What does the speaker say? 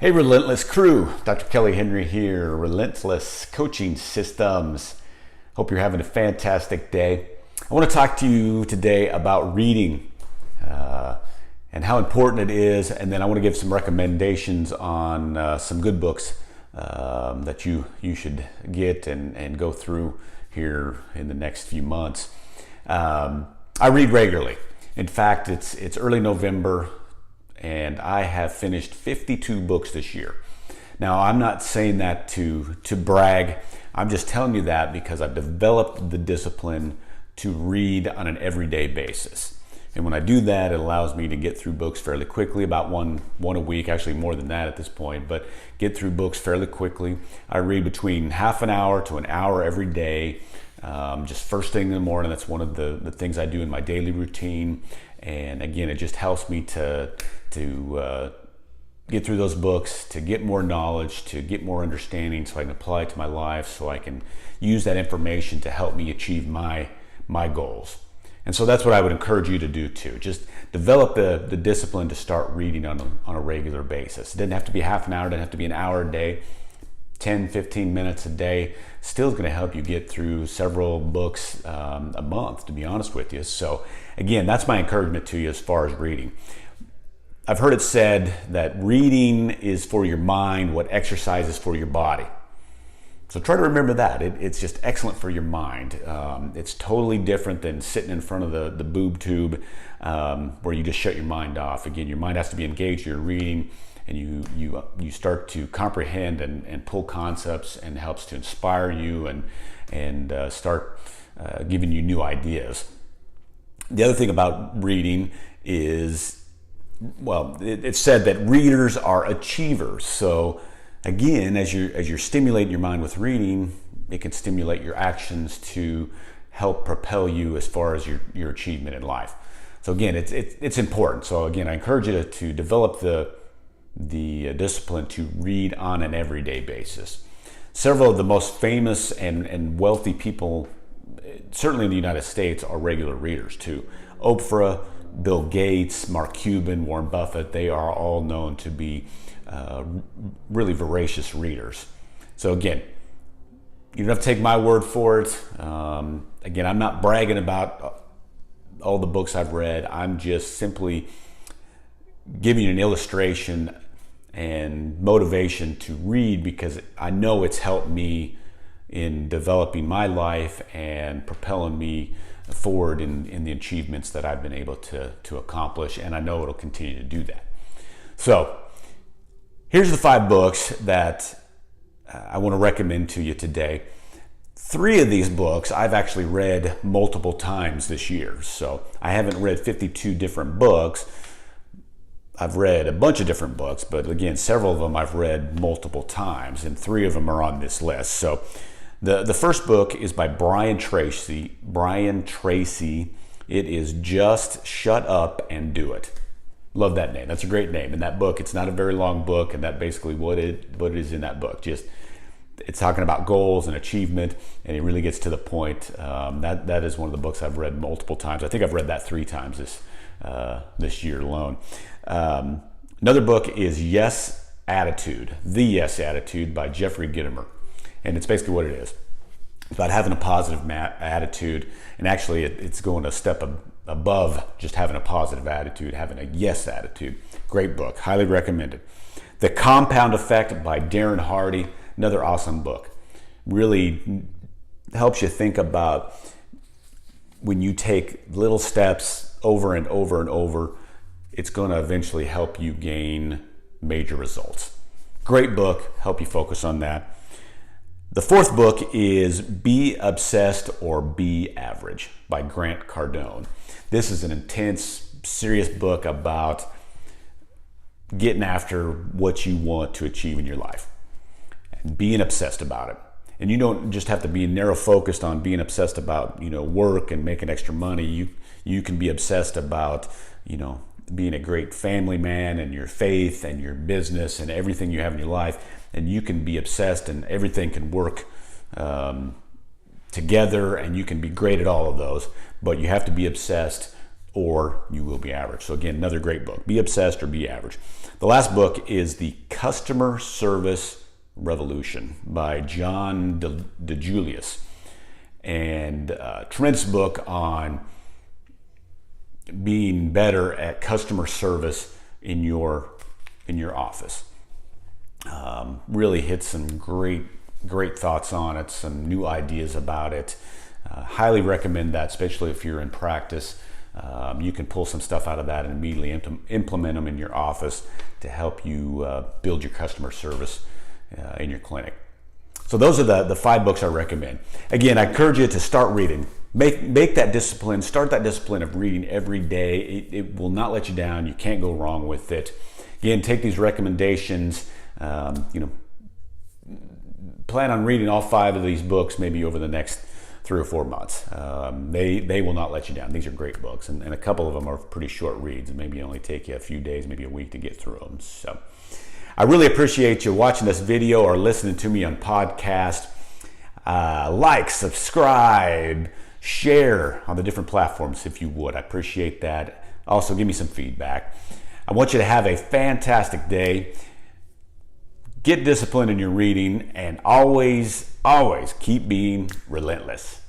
Hey, Relentless crew, Dr. Kelly Henry here, Relentless Coaching Systems. Hope you're having a fantastic day. I want to talk to you today about reading and how important it is, and then I want to give some recommendations on some good books that you should get and go through here in the next few months. I read regularly. In fact, it's early November, and I have finished 52 books this year. Now, I'm not saying that to brag. I'm just telling you that because I've developed the discipline to read on an everyday basis. And when I do that, it allows me to get through books fairly quickly, about one a week, actually more than that at this point, but get through books fairly quickly. I read between half an hour to an hour every day, just first thing in the morning. That's one of the things I do in my daily routine. And again, it just helps me to get through those books, to get more knowledge, to get more understanding so I can apply it to my life, so I can use that information to help me achieve my goals. And so that's what I would encourage you to do too. Just develop the discipline to start reading on a regular basis. It doesn't have to be half an hour, it doesn't have to be an hour a day. 10, 15 minutes a day still is going to help you get through several books a month, to be honest with you. So again, that's my encouragement to you as far as reading. I've heard it said that reading is for your mind what exercise is for your body. So try to remember that. It's just excellent for your mind. It's totally different than sitting in front of the boob tube where you just shut your mind off. Again, your mind has to be engaged. You're reading, and you start to comprehend and pull concepts, and helps to inspire you and start giving you new ideas. The other thing about reading is, well, it's said that readers are achievers. So again, as you're stimulating your mind with reading, it can stimulate your actions to help propel you as far as your achievement in life. So again, it's important. So again, I encourage you to develop the discipline to read on an everyday basis. Several of the most famous and wealthy people, certainly in the United States, are regular readers too. Oprah, Bill Gates, Mark Cuban, Warren Buffett, they are all known to be really voracious readers. So again, you don't have to take my word for it. Again, I'm not bragging about all the books I've read. I'm just simply giving you an illustration and motivation to read, because I know it's helped me in developing my life and propelling me forward in the achievements that I've been able to accomplish, and I know it'll continue to do that. So here's the 5 books that I want to recommend to you today. 3 of these books I've actually read multiple times this year. So I haven't read 52 different books. I've read a bunch of different books, but again, several of them I've read multiple times, and 3 of them are on this list. So the first book is by Brian Tracy. It is Just Shut Up and Do It. Love that name. That's a great name. In that book, it's not a very long book, and that basically what it is in that book. Just it's talking about goals and achievement, and it really gets to the point. That is one of the books I've read multiple times. I think I've read that 3 times this year alone. Another book is Yes Attitude, The Yes Attitude by Jeffrey Gitomer. And it's basically what it is. It's about having a positive attitude, and actually it's going a step above just having a positive attitude, having a yes attitude. Great book, highly recommended. The Compound Effect by Darren Hardy, another awesome book. Really helps you think about when you take little steps over and over and over, it's going to eventually help you gain major results. Great book, help you focus on that. The 4th book is Be Obsessed or Be Average by Grant Cardone. This is an intense, serious book about getting after what you want to achieve in your life and being obsessed about it. And you don't just have to be narrow focused on being obsessed about, work and making extra money. You can be obsessed about, being a great family man and your faith and your business and everything you have in your life. And you can be obsessed, and everything can work together, and you can be great at all of those. But you have to be obsessed or you will be average. So again, another great book. Be Obsessed or Be Average. The last book is The Customer Service Revolution by John DeJulius. And tremendous book on being better at customer service in your office. Really hit some great thoughts on it, some new ideas about it. Highly recommend that, especially if you're in practice. You can pull some stuff out of that and immediately implement them in your office to help you build your customer service in your clinic. So those are the 5 books I recommend. Again, I encourage you to start reading. Make that discipline, start that discipline of reading every day. It will not let you down. You can't go wrong with it. Again, take these recommendations, plan on reading all 5 of these books maybe over the next 3 or 4 months. They will not let you down. These are great books, and a couple of them are pretty short reads. Maybe only take you a few days, maybe a week to get through them. So I really appreciate you watching this video or listening to me on podcast. Like, subscribe, share on the different platforms if you would. I appreciate that. Also, give me some feedback. I want you to have a fantastic day. Get disciplined in your reading, and always keep being relentless.